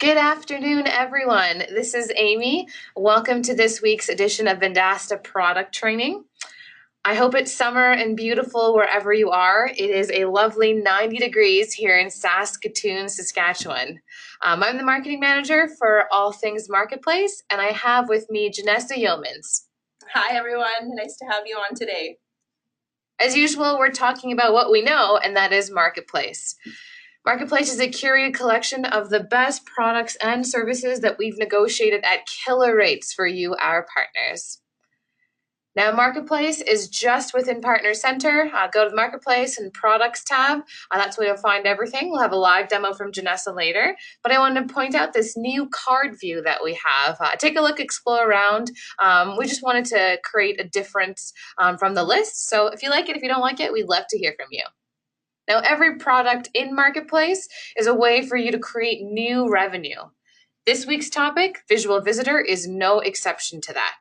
Good afternoon, everyone. This is Amy. Welcome to this week's edition of Vendasta Product Training. I hope it's summer and beautiful wherever you are. It is a lovely 90 degrees here in Saskatoon, Saskatchewan. I'm the marketing manager for all things Marketplace, and I have with me Janessa Yeomans. Hi, everyone. Nice to have you on today. As usual, we're talking about what we know, and that is Marketplace. Marketplace is a curated collection of the best products and services that we've negotiated at killer rates for you, our partners. Now, Marketplace is just within Partner Center. Go to the Marketplace and Products tab. That's where you'll find everything. We'll have a live demo from Janessa later. But I wanted to point out this new card view that we have. Take a look, explore around. We just wanted to create a difference from the list. So if you like it, if you don't like it, we'd love to hear from you. Now, every product in Marketplace is a way for you to create new revenue. This week's topic, Visual Visitor, is no exception to that.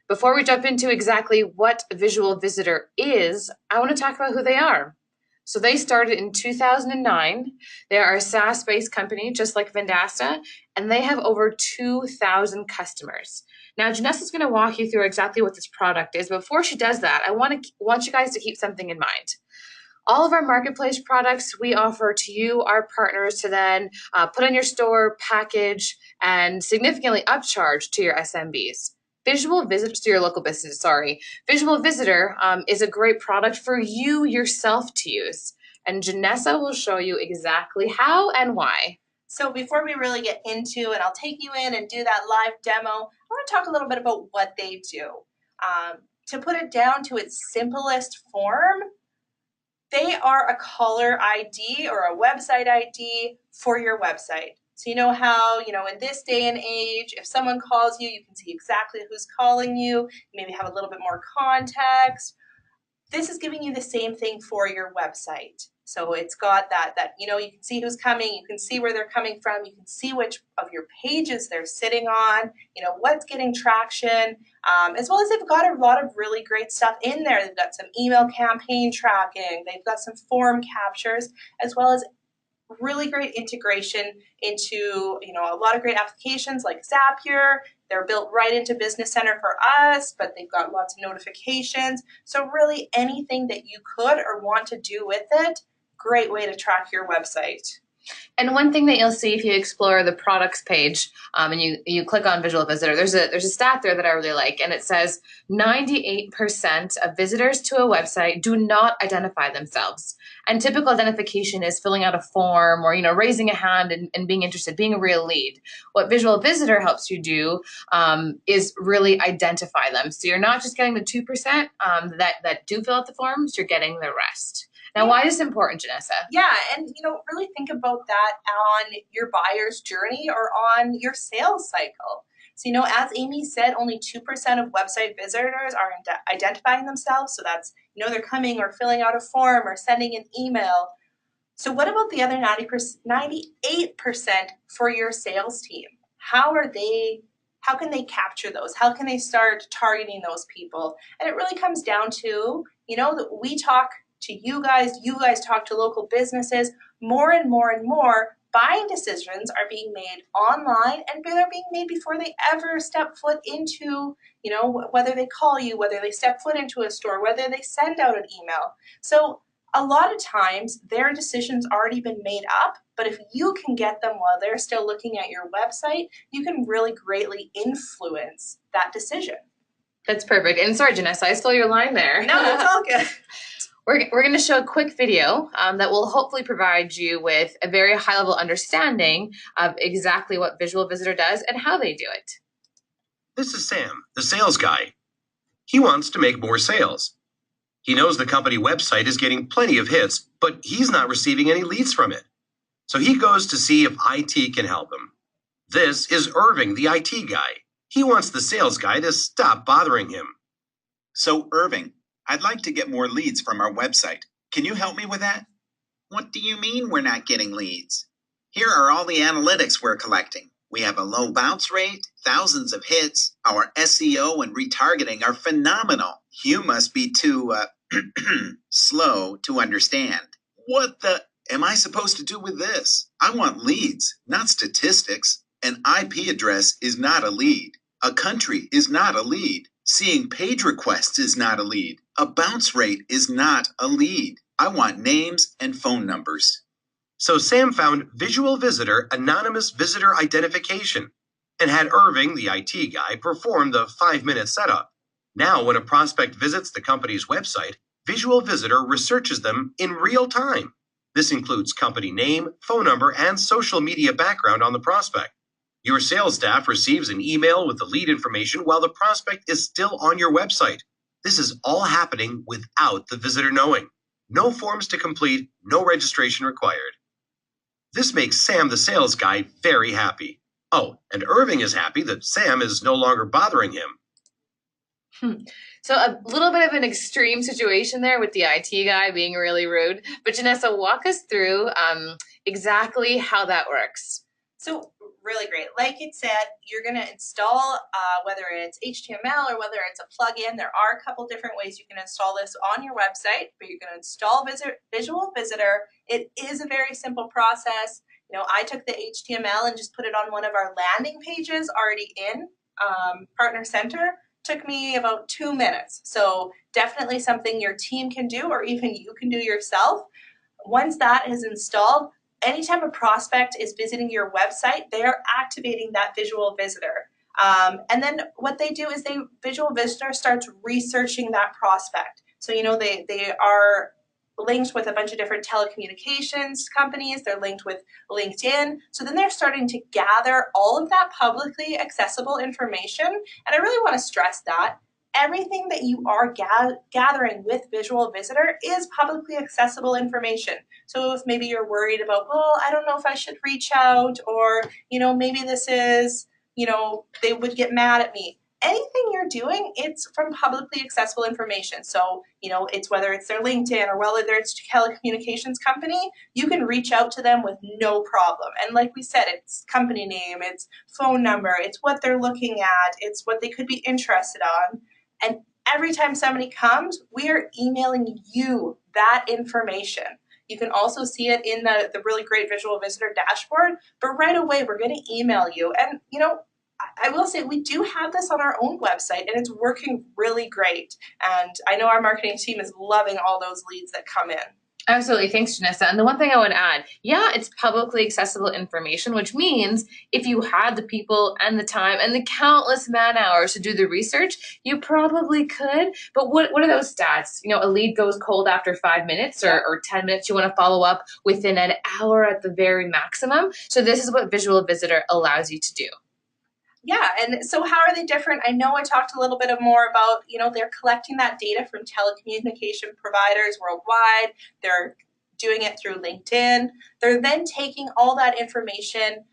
Before we jump into exactly what Visual Visitor is, I want to talk about who they are. So they started in 2009. They are a SaaS-based company, just like Vendasta, and they have over 2,000 customers. Now, Janessa's going to walk you through exactly what this product is. But before she does that, I want you guys to keep something in mind. All of our Marketplace products we offer to you, our partners, to then put on your store, package, and significantly upcharge to your SMBs. Visual Visitor to your local business, Visual Visitor is a great product for you yourself to use. And Janessa will show you exactly how and why. So before we really get into it, I'll take you in and do that live demo. I want to talk a little bit about what they do. To put it down to its simplest form, they are a caller ID or a website ID for your website. So you know how, in this day and age, if someone calls you, you can see exactly who's calling you, maybe have a little bit more context. This is giving you the same thing for your website. So it's got that you can see who's coming, you can see where they're coming from, you can see which of your pages they're sitting on, what's getting traction, as well as they've got a lot of really great stuff in there. They've got some email campaign tracking, they've got some form captures, as well as really great integration into a lot of great applications like Zapier. They're built right into Business Center for us, but they've got lots of notifications. So really anything that you could or want to do with it, great way to track your website. And one thing that you'll see if you explore the products page and you click on Visual Visitor, there's a stat there that I really like, and it says 98% of visitors to a website do not identify themselves. And typical identification is filling out a form or raising a hand and being interested, being a real lead. What Visual Visitor helps you do is really identify them. So you're not just getting the 2% that do fill out the forms, you're getting the rest. Now, why is this important, Janessa? Yeah, and really think about that on your buyer's journey or on your sales cycle. So, as Amy said, only 2% of website visitors are identifying themselves. So that's, they're coming or filling out a form or sending an email. So what about the other 98% for your sales team? How can they capture those? How can they start targeting those people? And it really comes down to, that we talk to you guys talk to local businesses, more and more and more. Buying decisions are being made online, and they're being made before they ever step foot into, whether they call you, whether they step foot into a store, whether they send out an email. So a lot of times their decision's already been made up, but if you can get them while they're still looking at your website, you can really greatly influence that decision. That's perfect. And sorry, Janessa, I stole your line there. No, it's all good. We're going to show a quick video that will hopefully provide you with a very high-level understanding of exactly what Visual Visitor does and how they do it. This is Sam, the sales guy. He wants to make more sales. He knows the company website is getting plenty of hits, but he's not receiving any leads from it. So he goes to see if IT can help him. This is Irving, the IT guy. He wants the sales guy to stop bothering him. So, Irving, I'd like to get more leads from our website. Can you help me with that? What do you mean we're not getting leads? Here are all the analytics we're collecting. We have a low bounce rate, thousands of hits. Our SEO and retargeting are phenomenal. You must be too slow to understand. What the? am I supposed to do with this? I want leads, not statistics. An IP address is not a lead. A country is not a lead. Seeing page requests is not a lead. A bounce rate is not a lead. I want names and phone numbers. So Sam found Visual Visitor Anonymous Visitor Identification and had Irving, the IT guy, perform the 5-minute setup. Now, when a prospect visits the company's website, Visual Visitor researches them in real time. This includes company name, phone number, and social media background on the prospect. Your sales staff receives an email with the lead information while the prospect is still on your website. This is all happening without the visitor knowing. No forms to complete, no registration required. This makes Sam, the sales guy, very happy. Oh, and Irving is happy that Sam is no longer bothering him. So a little bit of an extreme situation there with the IT guy being really rude. But Janessa, walk us through exactly how that works. So really great. Like it said, you're going to install, whether it's HTML or whether it's a plugin. There are a couple different ways you can install this on your website, but you're going to install Visual Visitor. It is a very simple process. You know, I took the HTML and just put it on one of our landing pages already in Partner Center. Took me about 2 minutes. So definitely something your team can do, or even you can do yourself. Once that is installed, anytime a prospect is visiting your website, they are activating that Visual Visitor. And then what they do is Visual Visitor starts researching that prospect. So, you know, they are linked with a bunch of different telecommunications companies. They're linked with LinkedIn. So then they're starting to gather all of that publicly accessible information. And I really want to stress that everything that you are gathering with Visual Visitor is publicly accessible information. So if maybe you're worried about, well, I don't know if I should reach out, or, you know, maybe this is, you know, they would get mad at me. Anything you're doing, it's from publicly accessible information. So, you know, it's whether it's their LinkedIn or whether it's a telecommunications company, you can reach out to them with no problem. And like we said, it's company name, it's phone number, it's what they're looking at, it's what they could be interested on. And every time somebody comes, we are emailing you that information. You can also see it in the really great Visual Visitor dashboard, but right away we're going to email you. And, you know, I will say we do have this on our own website, and it's working really great. And I know our marketing team is loving all those leads that come in. Absolutely. Thanks, Janessa. And the one thing I would add, yeah, it's publicly accessible information, which means if you had the people and the time and the countless man hours to do the research, you probably could. But what are those stats? You know, a lead goes cold after 5 minutes or 10 minutes. You want to follow up within an hour at the very maximum. So this is what Visual Visitor allows you to do. Yeah, and so how are they different? I know I talked a little bit more about, you know, they're collecting that data from telecommunication providers worldwide. They're doing it through LinkedIn. They're then taking all that information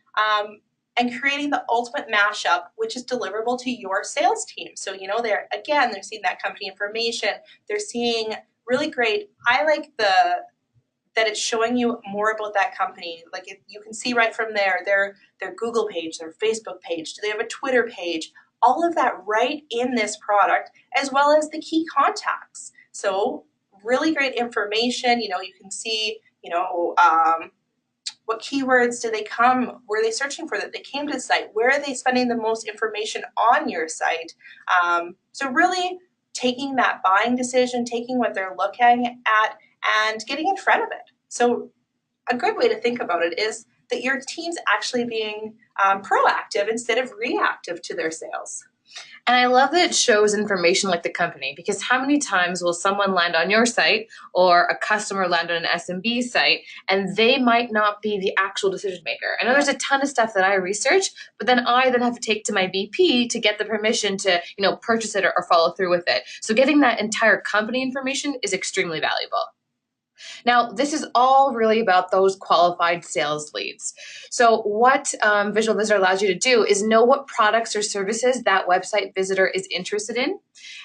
and creating the ultimate mashup, which is deliverable to your sales team. So, you know, they're seeing that company information. They're seeing really great. I like that it's showing you more about that company. Like you can see right from there, their Google page, their Facebook page, do they have a Twitter page? All of that right in this product, as well as the key contacts. So really great information. You know, you can see, you know, what keywords did they come? Were they searching for that? They came to the site. Where are they spending the most information on your site? So really taking that buying decision, taking what they're looking at, and getting in front of it. So a good way to think about it is that your team's actually being proactive instead of reactive to their sales. And I love that it shows information like the company, because how many times will someone land on your site or a customer land on an SMB site and they might not be the actual decision maker? I know there's a ton of stuff that I research, but then I have to take to my VP to get the permission to, you know, purchase it or follow through with it. So getting that entire company information is extremely valuable. Now, this is all really about those qualified sales leads. So what Visual Visitor allows you to do is know what products or services that website visitor is interested in.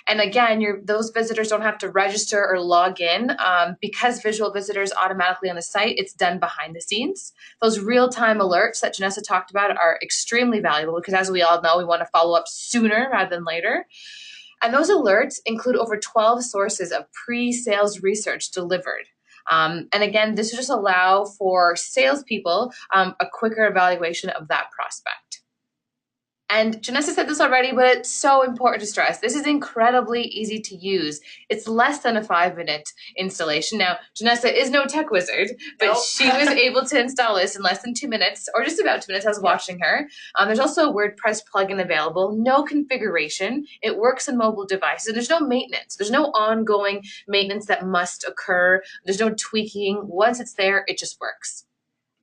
And again, those visitors don't have to register or log in because Visual Visitor is automatically on the site. It's done behind the scenes. Those real-time alerts that Janessa talked about are extremely valuable because, as we all know, we want to follow up sooner rather than later. And those alerts include over 12 sources of pre-sales research delivered. And again, this will just allow for salespeople a quicker evaluation of that prospect. And Janessa said this already, but it's so important to stress. This is incredibly easy to use. It's less than a 5-minute installation. Now, Janessa is no tech wizard, but Nope. she was able to install this in less than 2 minutes, or just about 2 minutes. I was watching her. There's also a WordPress plugin available, no configuration. It works on mobile devices, and there's no maintenance. There's no ongoing maintenance that must occur. There's no tweaking. Once it's there, it just works.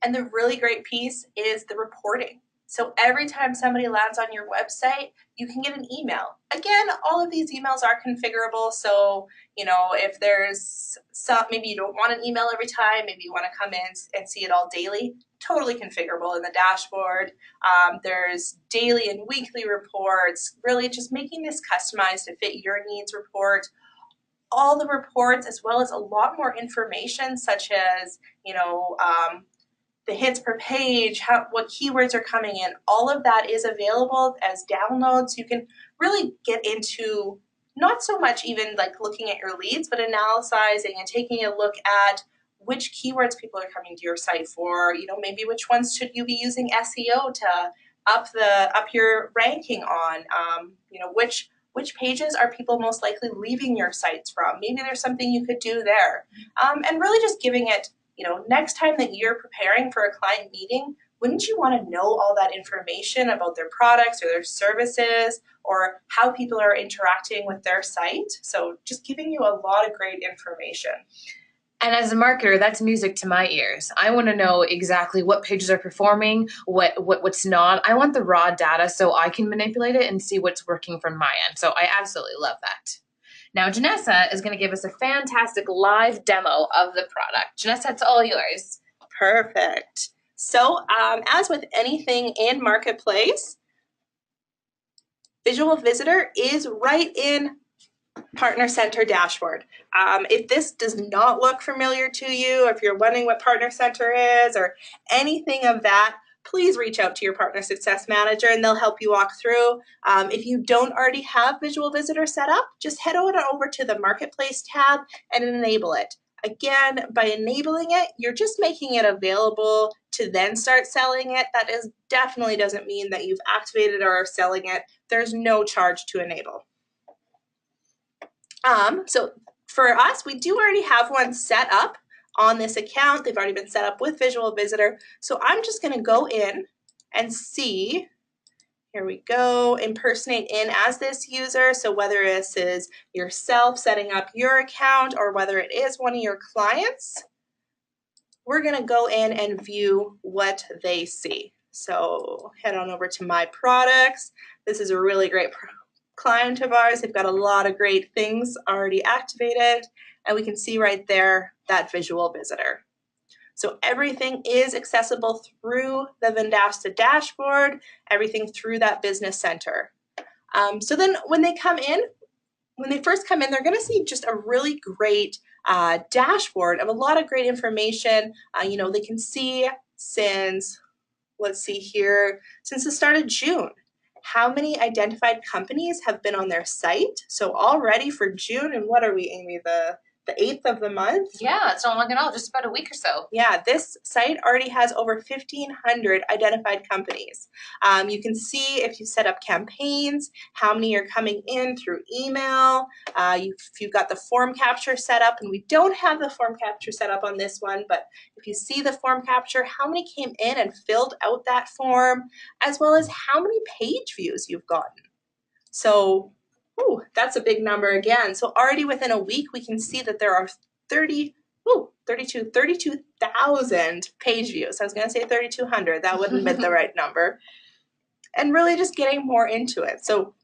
And the really great piece is the reporting. So every time somebody lands on your website, you can get an email. Again, all of these emails are configurable. So, if there's some, maybe you don't want an email every time, maybe you want to come in and see it all daily, totally configurable in the dashboard. There's daily and weekly reports, really just making this customized to fit your needs report. All the reports, as well as a lot more information, such as, the hits per page, what keywords are coming in, all of that is available as downloads. You can really get into not so much even like looking at your leads, but analyzing and taking a look at which keywords people are coming to your site for. Maybe which ones should you be using SEO to up your ranking on. Which pages are people most likely leaving your sites from? Maybe there's something you could do there, and really just giving it. Next time that you're preparing for a client meeting, wouldn't you want to know all that information about their products or their services or how people are interacting with their site? So just giving you a lot of great information. And as a marketer, that's music to my ears. I want to know exactly what pages are performing, what's not. I want the raw data so I can manipulate it and see what's working from my end. So I absolutely love that. Now, Janessa is going to give us a fantastic live demo of the product. Janessa, it's all yours. Perfect. So, as with anything in Marketplace, Visual Visitor is right in Partner Center dashboard. If this does not look familiar to you, if you're wondering what Partner Center is or anything of that, please reach out to your Partner Success Manager and they'll help you walk through. If you don't already have Visual Visitor set up, just head on over to the Marketplace tab and enable it. Again, by enabling it, you're just making it available to then start selling it. That definitely doesn't mean that you've activated or are selling it. There's no charge to enable. So for us, we do already have one set up on this account. They've already been set up with Visual Visitor. So I'm just going to go in and see, here we go, impersonate in as this user. So whether this is yourself setting up your account or whether it is one of your clients, we're going to go in and view what they see. So head on over to My Products. This is a really great client of ours. They've got a lot of great things already activated, and we can see right there that Visual Visitor. So everything is accessible through the Vendasta dashboard, everything through that business center. So then when they first come in, they're going to see just a really great dashboard of a lot of great information. They can see since, let's see here, since the start of June, how many identified companies have been on their site. So already for June, and what are we, Amy, the 8th of the month? Yeah, it's not long at all, just about a week or so. Yeah, this site already has over 1,500 identified companies. You can see if you set up campaigns, how many are coming in through email. If you've got the form capture set up, and we don't have the form capture set up on this one, but if you see the form capture, how many came in and filled out that form, as well as how many page views you've gotten. So, that's a big number again. So already within a week, we can see that there are 32,000 page views. I was going to say 3,200. That wouldn't be the right number. And really just getting more into it. So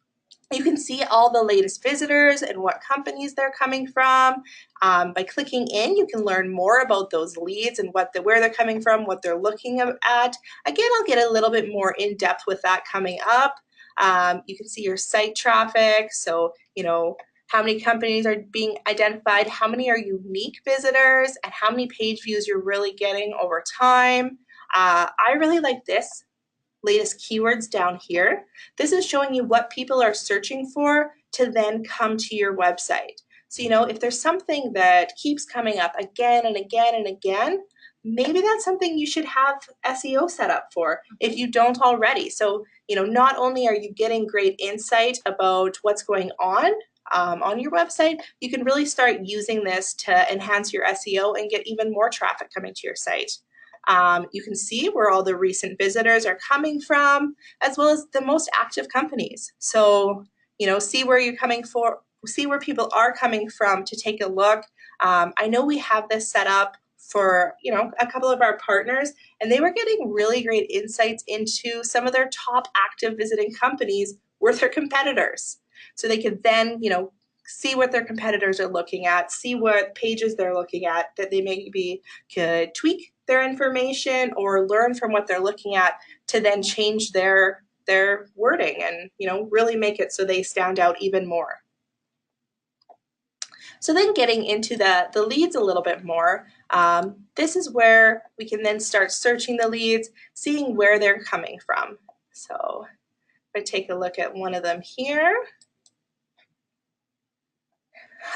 you can see all the latest visitors and what companies they're coming from. By clicking in, you can learn more about those leads and where they're coming from, what they're looking at. Again, I'll get a little bit more in depth with that coming up. You can see your site traffic, so how many companies are being identified, how many are unique visitors, and how many page views you're really getting over time. I really like this latest keywords down here. This is showing you what people are searching for to then come to your website. So, if there's something that keeps coming up again and again and again, maybe that's something you should have SEO set up for if you don't already. So, not only are you getting great insight about what's going on your website, you can really start using this to enhance your SEO and get even more traffic coming to your site. You can see where all the recent visitors are coming from, as well as the most active companies. So, see where you're coming for, see where people are coming from to take a look. I know we have this set up for, a couple of our partners, and they were getting really great insights into some of their top active visiting companies were their competitors. So they could then, see what their competitors are looking at, see what pages they're looking at that they maybe could tweak their information or learn from what they're looking at to then change their wording and, really make it so they stand out even more. So then getting into the leads a little bit more, this is where we can then start searching the leads, seeing where they're coming from. So if I take a look at one of them here,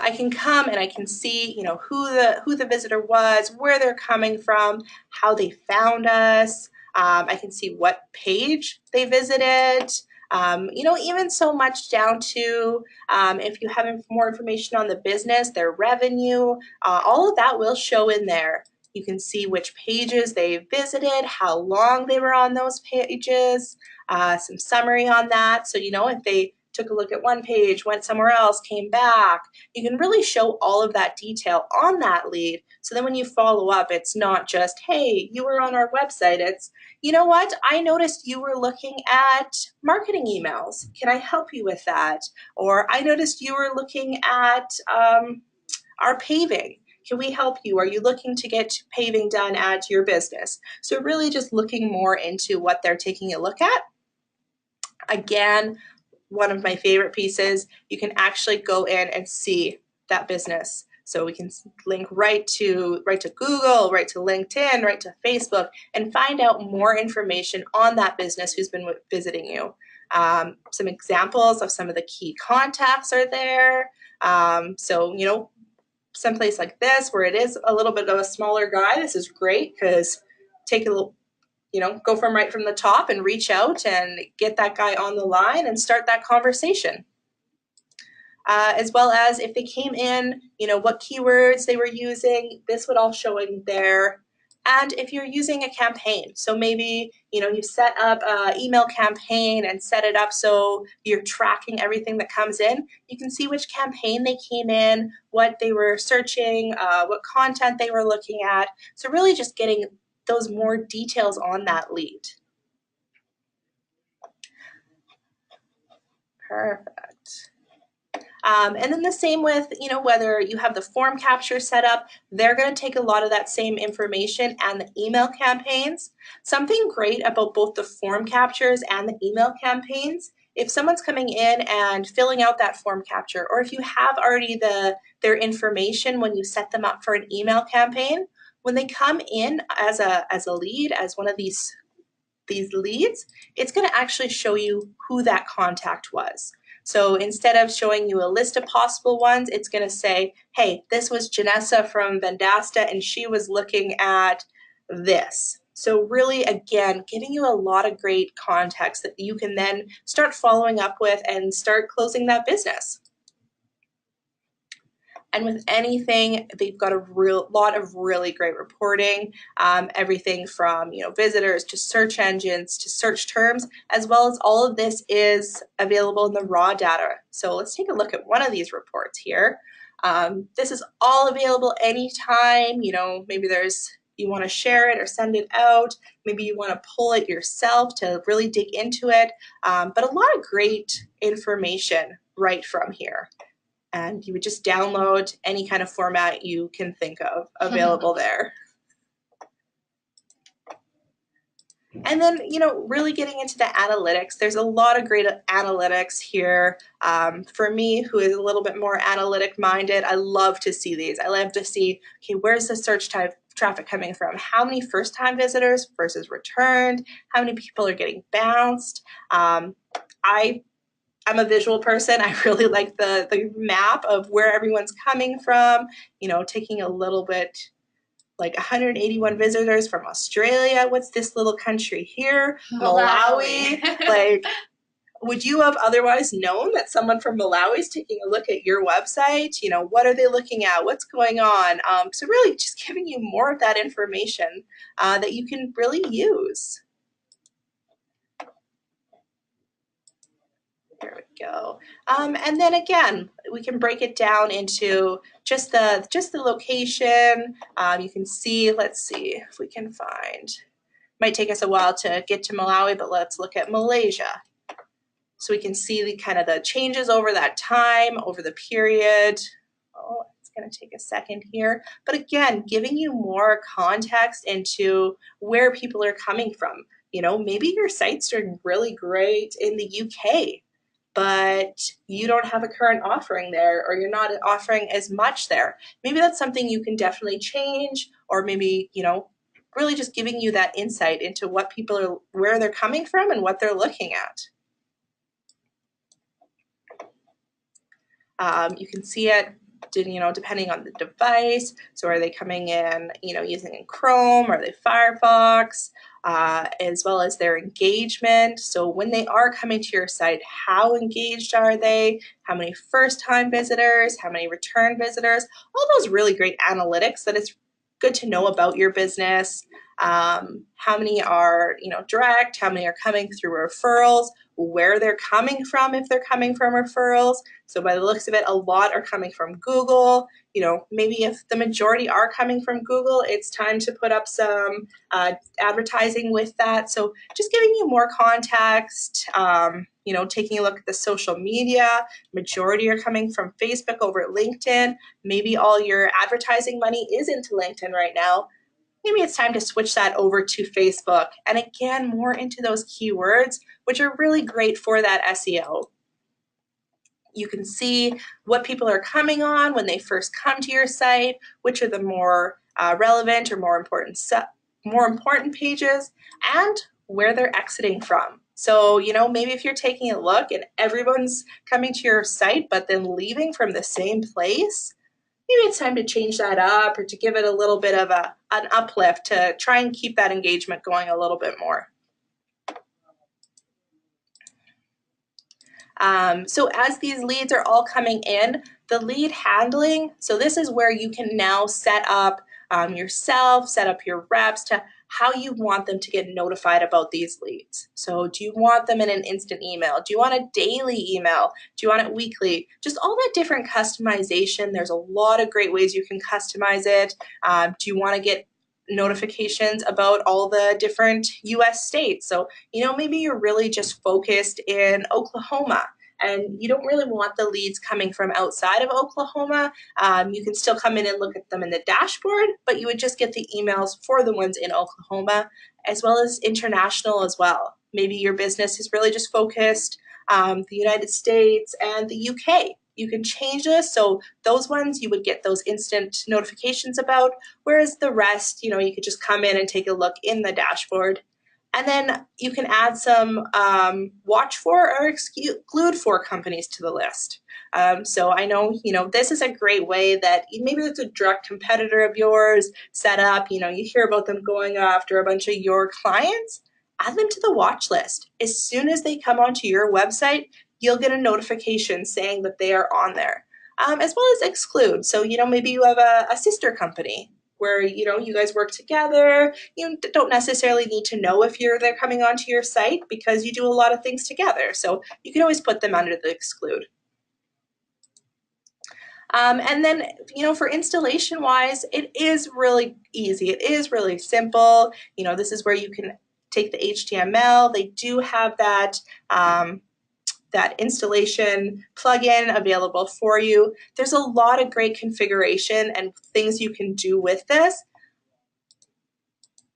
I can come and I can see, who the visitor was, where they're coming from, how they found us. I can see what page they visited. Even so much down to if you have more information on the business, their revenue, all of that will show in there. You can see which pages they visited, how long they were on those pages, some summary on that. So, if they took a look at one page, went somewhere else, came back, you can really show all of that detail on that lead. So then when you follow up, it's not just, hey, you were on our website. It's, you know what? I noticed you were looking at marketing emails. Can I help you with that? Or I noticed you were looking at our paving. Can we help you? Are you looking to get paving done at your business? So really just looking more into what they're taking a look at. Again, one of my favorite pieces, you can actually go in and see that business. So we can link right to Google, right to LinkedIn, right to Facebook, and find out more information on that business who's been visiting you. Some examples of some of the key contacts are there. So, someplace like this where it is a little bit of a smaller guy, this is great because take a little, go right from the top and reach out and get that guy on the line and start that conversation. As well as if they came in, what keywords they were using, this would all show in there. And if you're using a campaign, so maybe, you set up an email campaign and set it up so you're tracking everything that comes in, you can see which campaign they came in, what they were searching, what content they were looking at. So really just getting those more details on that lead. Perfect. And then the same with, whether you have the form capture set up, they're going to take a lot of that same information and the email campaigns. Something great about both the form captures and the email campaigns, if someone's coming in and filling out that form capture, or if you have already their information when you set them up for an email campaign, when they come in as a lead, as one of these leads, it's going to actually show you who that contact was. So instead of showing you a list of possible ones, it's going to say, hey, this was Janessa from Vendasta and she was looking at this. So really, again, giving you a lot of great context that you can then start following up with and start closing that business. And with anything, they've got a lot of really great reporting, everything from visitors to search engines to search terms, as well as all of this is available in the raw data. So let's take a look at one of these reports here. This is all available anytime. Maybe you want to share it or send it out. Maybe you want to pull it yourself to really dig into it. But a lot of great information right from here. And you would just download any kind of format you can think of available there. And then, really getting into the analytics, there's a lot of great analytics here. For me, who is a little bit more analytic minded, I love to see these. I love to see, okay, where's the search traffic coming from? How many first time visitors versus returned? How many people are getting bounced? I I'm a visual person. I really like the map of where everyone's coming from, taking a little bit like 181 visitors from Australia. What's this little country here? Malawi. Like, would you have otherwise known that someone from Malawi is taking a look at your website? What are they looking at? What's going on? So really just giving you more of that information that you can really use. There we go. And then again, we can break it down into just the location. You can see, let's see if we can find, might take us a while to get to Malawi, but let's look at Malaysia. So we can see the kind of the changes over that time, over the period. Oh, it's going to take a second here. But again, giving you more context into where people are coming from. Maybe your site's doing really great in the UK, but you don't have a current offering there, or you're not offering as much there. Maybe that's something you can definitely change, or maybe, really just giving you that insight into what people are, where they're coming from and what they're looking at. You can see it, depending on the device. So are they coming in, using Chrome? Are they Firefox? As well as their engagement. So when they are coming to your site, how engaged are they? How many first-time visitors? How many return visitors? All those really great analytics that it's good to know about your business. How many are, direct? How many are coming through referrals? Where they're coming from, if they're coming from referrals. So by the looks of it, a lot are coming from Google. Maybe if the majority are coming from Google, it's time to put up some advertising with that. So just giving you more context, taking a look at the social media. Majority are coming from Facebook over LinkedIn. Maybe all your advertising money is into LinkedIn right now. Maybe it's time to switch that over to Facebook. And again, more into those keywords, which are really great for that SEO. You can see what people are coming on when they first come to your site, which are the more relevant or more important pages, and where they're exiting from. So, maybe if you're taking a look and everyone's coming to your site, but then leaving from the same place, maybe it's time to change that up or to give it a little bit of an uplift to try and keep that engagement going a little bit more. So as these leads are all coming in, the lead handling, so this is where you can now set up yourself, set up your reps to how you want them to get notified about these leads. So do you want them in an instant email? Do you want a daily email? Do you want it weekly? Just all that different customization. There's a lot of great ways you can customize it. Do you want to get notifications about all the different US states? So, maybe you're really just focused in Oklahoma and you don't really want the leads coming from outside of Oklahoma. You can still come in and look at them in the dashboard, but you would just get the emails for the ones in Oklahoma, as well as international as well. Maybe your business is really just focused the United States and the UK. You can change this, so those ones you would get those instant notifications about, whereas the rest, you could just come in and take a look in the dashboard. And then you can add some watch for or exclude for companies to the list. So I know, this is a great way that maybe it's a direct competitor of yours set up, you hear about them going after a bunch of your clients, add them to the watch list. As soon as they come onto your website, you'll get a notification saying that they are on there, as well as exclude. So, maybe you have a sister company where, you guys work together. You don't necessarily need to know if they're coming onto your site because you do a lot of things together. So you can always put them under the exclude. And then, for installation wise, it is really easy. It is really simple. This is where you can take the HTML. They do have that that installation plugin available for you. There's a lot of great configuration and things you can do with this.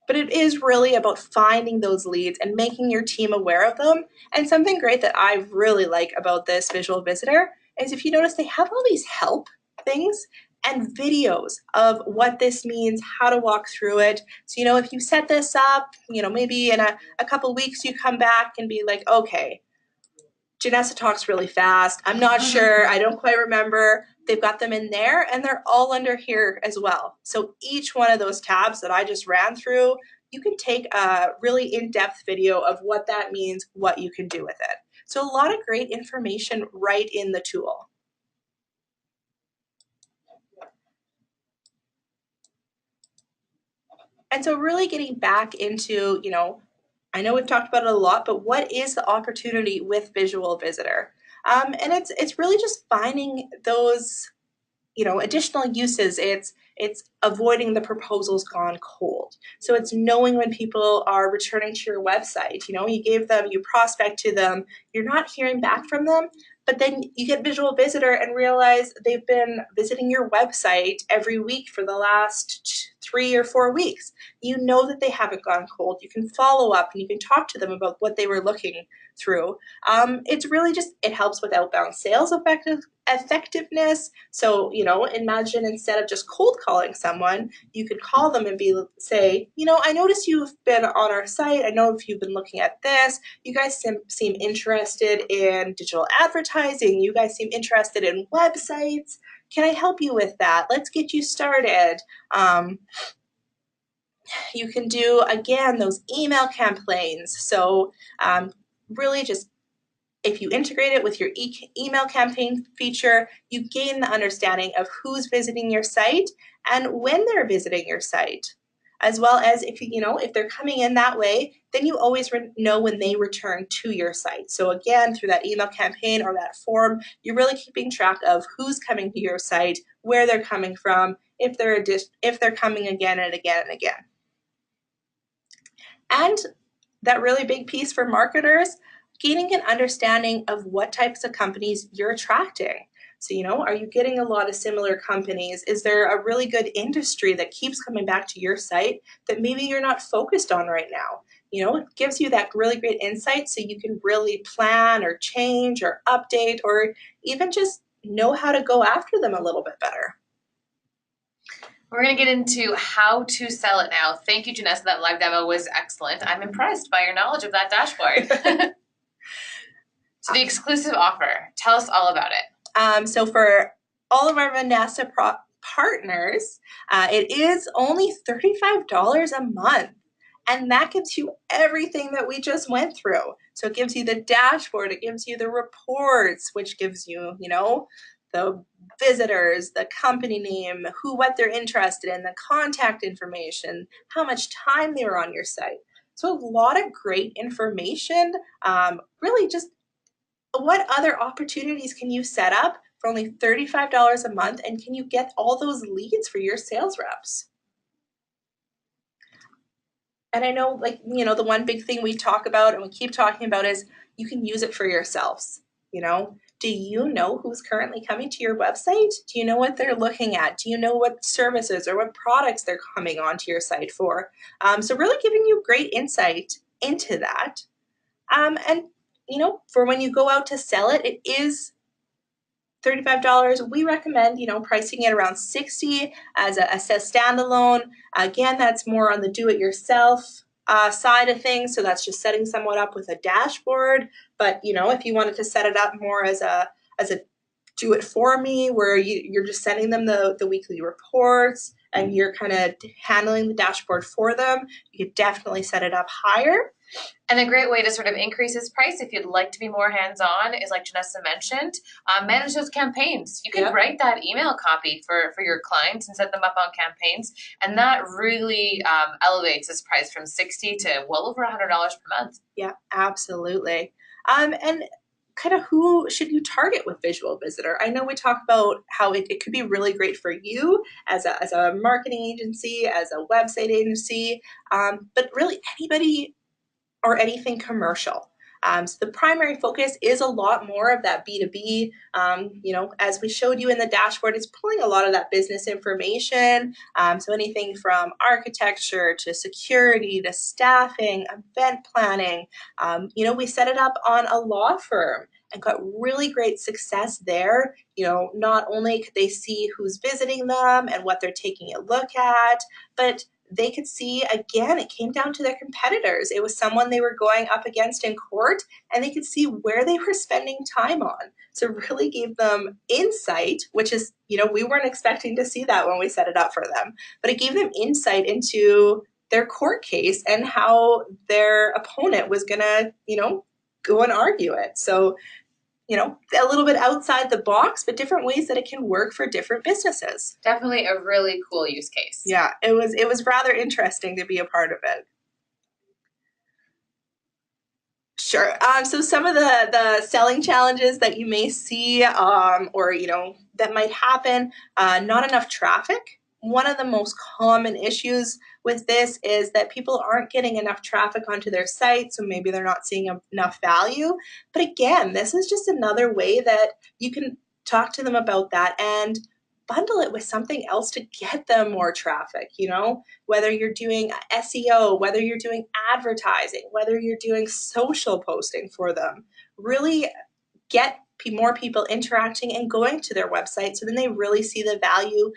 But it is really about finding those leads and making your team aware of them. And something great that I really like about this Visual Visitor is, if you notice, they have all these help things and videos of what this means, how to walk through it. So, if you set this up, maybe in a couple weeks you come back and be like, okay, Janessa talks really fast. I'm not sure. I don't quite remember. They've got them in there, and they're all under here as well. So each one of those tabs that I just ran through, you can take a really in-depth video of what that means, what you can do with it. So a lot of great information right in the tool. And so really getting back into, I know we've talked about it a lot, but what is the opportunity with Visual Visitor? And it's really just finding those, additional uses. It's avoiding the proposals gone cold. So it's knowing when people are returning to your website. You prospect to them, you're not hearing back from them, but then you get Visual Visitor and realize they've been visiting your website every week for the last 3 or 4 weeks. You know that they haven't gone cold. You can follow up and you can talk to them about what they were looking through. It's really just, it helps with outbound sales effectiveness. So, imagine instead of just cold calling someone, you could call them and say, I noticed you've been on our site. I know if you've been looking at this, you guys seem interested in digital advertising. You guys seem interested in websites. Can I help you with that? Let's get you started. You can do, again, those email campaigns. So really just, if you integrate it with your email campaign feature, you gain the understanding of who's visiting your site and when they're visiting your site. As well as if they're coming in that way, then you always know when they return to your site. So again, through that email campaign or that form, you're really keeping track of who's coming to your site, where they're coming from, if they're coming again and again and again. And that really big piece for marketers, gaining an understanding of what types of companies you're attracting. So, are you getting a lot of similar companies? Is there a really good industry that keeps coming back to your site that maybe you're not focused on right now? It gives you that really great insight so you can really plan or change or update or even just know how to go after them a little bit better. We're going to get into how to sell it now. Thank you, Janessa. That live demo was excellent. I'm impressed by your knowledge of that dashboard. So the exclusive offer, tell us all about it. So for all of our Vanessa partners, it is only $35 a month. And that gives you everything that we just went through. So it gives you the dashboard, it gives you the reports, which gives you, the visitors, the company name, what they're interested in, the contact information, how much time they were on your site. So a lot of great information, really just what other opportunities can you set up for only $35 a month, and can you get all those leads for your sales reps? And I know, the one big thing we talk about and we keep talking about is you can use it for yourselves. Do you know who's currently coming to your website? Do you know what they're looking at? Do you know what services or what products they're coming onto your site for? So really giving you great insight into that. And, for when you go out to sell it, it is $35. We recommend, pricing it around $60 as a standalone. Again, that's more on the do-it-yourself side of things. So that's just setting someone up with a dashboard. But, if you wanted to set it up more as a do it for me, where you're just sending them the weekly reports and you're kind of handling the dashboard for them, you could definitely set it up higher. And a great way to sort of increase its price if you'd like to be more hands-on is, like Janessa mentioned, manage those campaigns. You can write that email copy for your clients and set them up on campaigns. And that really elevates this price from $60 to well over $100 per month. Yeah, absolutely. And kind of who should you target with Visual Visitor? I know we talk about how it could be really great for you as a marketing agency, as a website agency, but really anybody or anything commercial. So the primary focus is a lot more of that B2B. As we showed you in the dashboard, it's pulling a lot of that business information. So anything from architecture to security to staffing, event planning. We set it up on a law firm and got really great success there. Not only could they see who's visiting them and what they're taking a look at, but they could see, again, it came down to their competitors. It was someone they were going up against in court, and they could see where they were spending time on. So it really gave them insight, which is, we weren't expecting to see that when we set it up for them, but it gave them insight into their court case and how their opponent was going to, go and argue it. So, a little bit outside the box, but different ways that it can work for different businesses. Definitely a really cool use case. Yeah, it was rather interesting to be a part of it. Sure. So some of the selling challenges that you may see, or that might happen, not enough traffic. One of the most common issues with this is that people aren't getting enough traffic onto their site, so maybe they're not seeing enough value. But again, this is just another way that you can talk to them about that and bundle it with something else to get them more traffic, whether you're doing SEO, whether you're doing advertising, whether you're doing social posting for them. Really get more people interacting and going to their website so then they really see the value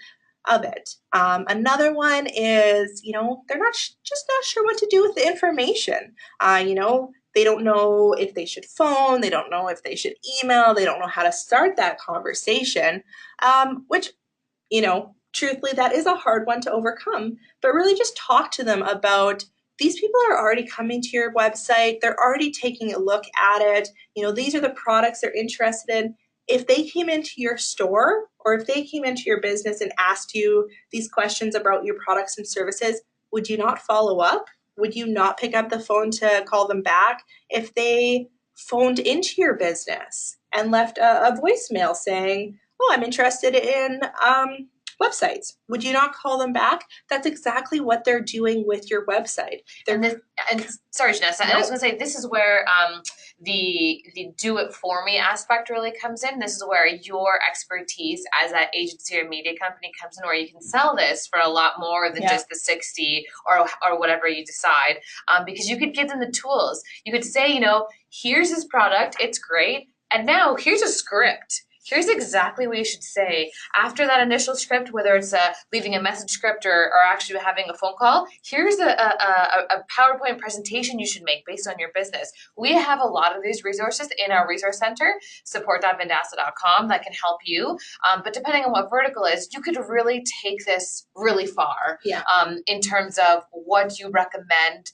of it. Another one is, they're just not sure what to do with the information. They don't know if they should phone, they don't know if they should email, they don't know how to start that conversation, which, truthfully, that is a hard one to overcome, but really just talk to them about these people are already coming to your website, they're already taking a look at it, these are the products they're interested in. If they came into your store or if they came into your business and asked you these questions about your products and services, would you not follow up? Would you not pick up the phone to call them back? If they phoned into your business and left a voicemail saying, oh, I'm interested in websites, would you not call them back? That's exactly what they're doing with your website. Sorry, Janessa, I was going to say this is where the do it for me aspect really comes in. This is where your expertise as that agency or media company comes in, where you can sell this for a lot more than just the 60 or whatever you decide, because you could give them the tools. You could say, here's this product, it's great, and now here's a script. Here's exactly what you should say after that initial script, whether it's leaving a message script or actually having a phone call. Here's a PowerPoint presentation you should make based on your business. We have a lot of these resources in our resource center, support.vendasta.com, that can help you. But depending on what vertical is, you could really take this really far in terms of what you recommend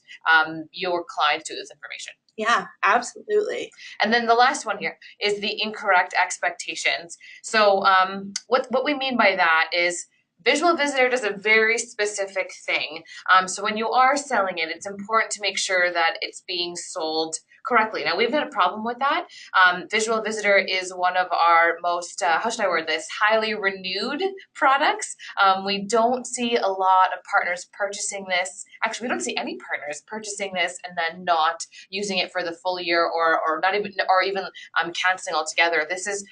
your clients do with this information. Yeah, absolutely. And then the last one here is the incorrect expectations. So what we mean by that is Visual Visitor does a very specific thing. So when you are selling it, it's important to make sure that it's being sold correctly. Now, we've had a problem with that. Visual Visitor is one of our most, how should I word this, highly renewed products. We don't see a lot of partners purchasing this. Actually, we don't see any partners purchasing this and then not using it for the full year or not even, or even canceling altogether. This is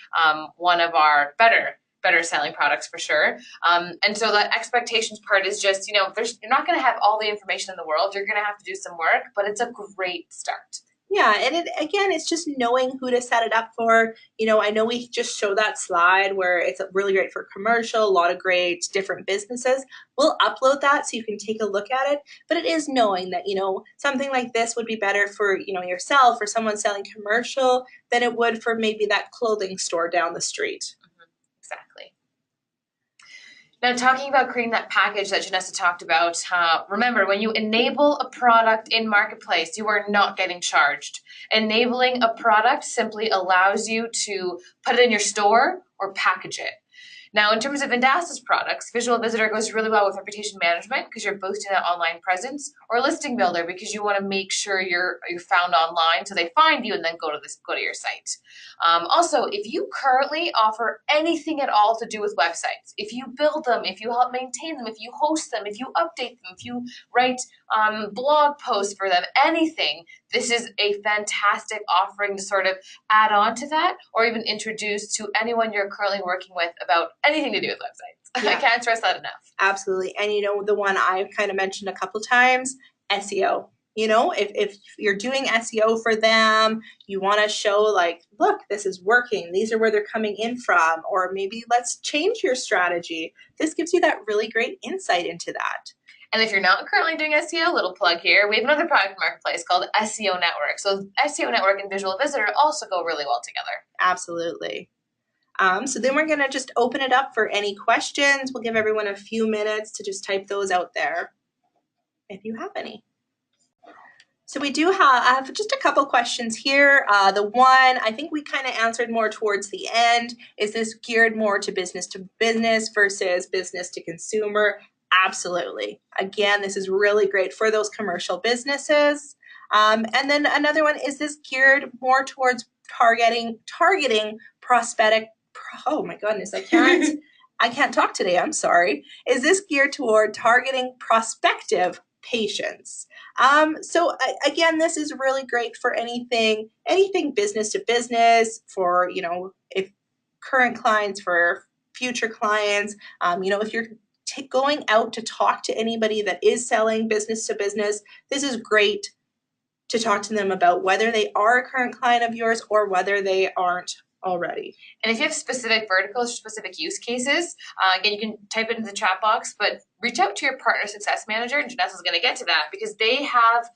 one of our better selling products for sure. And so the expectations part is just, you're not going to have all the information in the world. You're going to have to do some work, but it's a great start. Yeah, and it's just knowing who to set it up for. I know we just showed that slide where it's really great for commercial, a lot of great different businesses. We'll upload that so you can take a look at it. But it is knowing that, something like this would be better for, yourself or someone selling commercial than it would for maybe that clothing store down the street. Exactly. Now, talking about creating that package that Janessa talked about, remember, when you enable a product in Marketplace, you are not getting charged. Enabling a product simply allows you to put it in your store or package it. Now, in terms of Vendasta's products, Visual Visitor goes really well with reputation management because you're boosting that online presence, or Listing Builder because you want to make sure you're found online so they find you and then go to your site. Also, if you currently offer anything at all to do with websites, if you build them, if you help maintain them, if you host them, if you update them, if you write blog posts for them, anything, this is a fantastic offering to sort of add on to that or even introduce to anyone you're currently working with about anything to do with websites. Yeah. I can't stress that enough. Absolutely. And the one I've kind of mentioned a couple times, SEO. If you're doing SEO for them, you want to show look, this is working. These are where they're coming in from. Or maybe let's change your strategy. This gives you that really great insight into that. And if you're not currently doing SEO, little plug here, we have another product marketplace called SEO Network. So SEO Network and Visual Visitor also go really well together. Absolutely. So then we're going to just open it up for any questions. We'll give everyone a few minutes to just type those out there if you have any. So we do have just a couple questions here. The one I think we kind of answered more towards the end. Is this geared more to business versus business to consumer? Absolutely. Again, this is really great for those commercial businesses. And then another one, is this geared more towards targeting prospective? Oh my goodness, I can't talk today. I'm sorry. Is this geared toward targeting prospective patients? So again, this is really great for anything business to business, for, if current clients, for future clients, if you're going out to talk to anybody that is selling business to business, this is great to talk to them about whether they are a current client of yours or whether they aren't already. And if you have specific verticals or specific use cases, again, you can type it into the chat box, but reach out to your partner success manager, and Janessa's going to get to that, because they have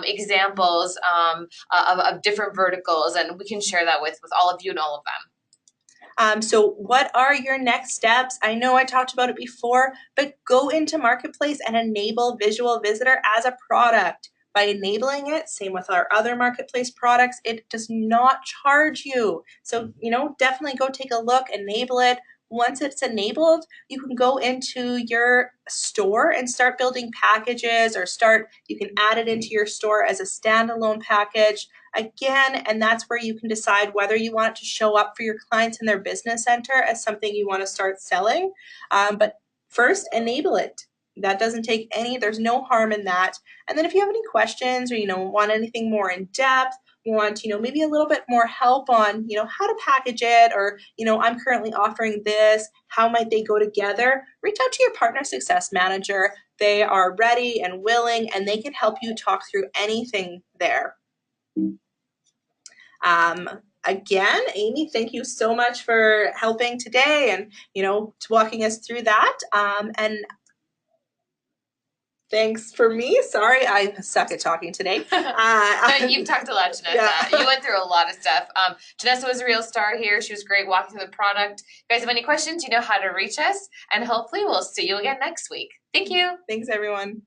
examples of different verticals, and we can share that with all of you and all of them. So what are your next steps? I know I talked about it before, but go into Marketplace and enable Visual Visitor as a product. By enabling it, same with our other Marketplace products, it does not charge you. So, definitely go take a look, enable it. Once it's enabled, you can go into your store and start building packages, or you can add it into your store as a standalone package. Again, and that's where you can decide whether you want it to show up for your clients in their business center as something you want to start selling. But first, enable it. That doesn't take there's no harm in that. And then if you have any questions, or, want anything more in depth, want, maybe a little bit more help on, how to package it, or, I'm currently offering this, how might they go together, reach out to your partner success manager. They are ready and willing, and they can help you talk through anything there. Again, Amy, thank you so much for helping today and, walking us through that. And thanks for me. Sorry, I suck at talking today. You've talked a lot, Janessa. Yeah. You went through a lot of stuff. Janessa was a real star here. She was great walking through the product. If you guys have any questions, you know how to reach us. And hopefully we'll see you again next week. Thank you. Thanks, everyone.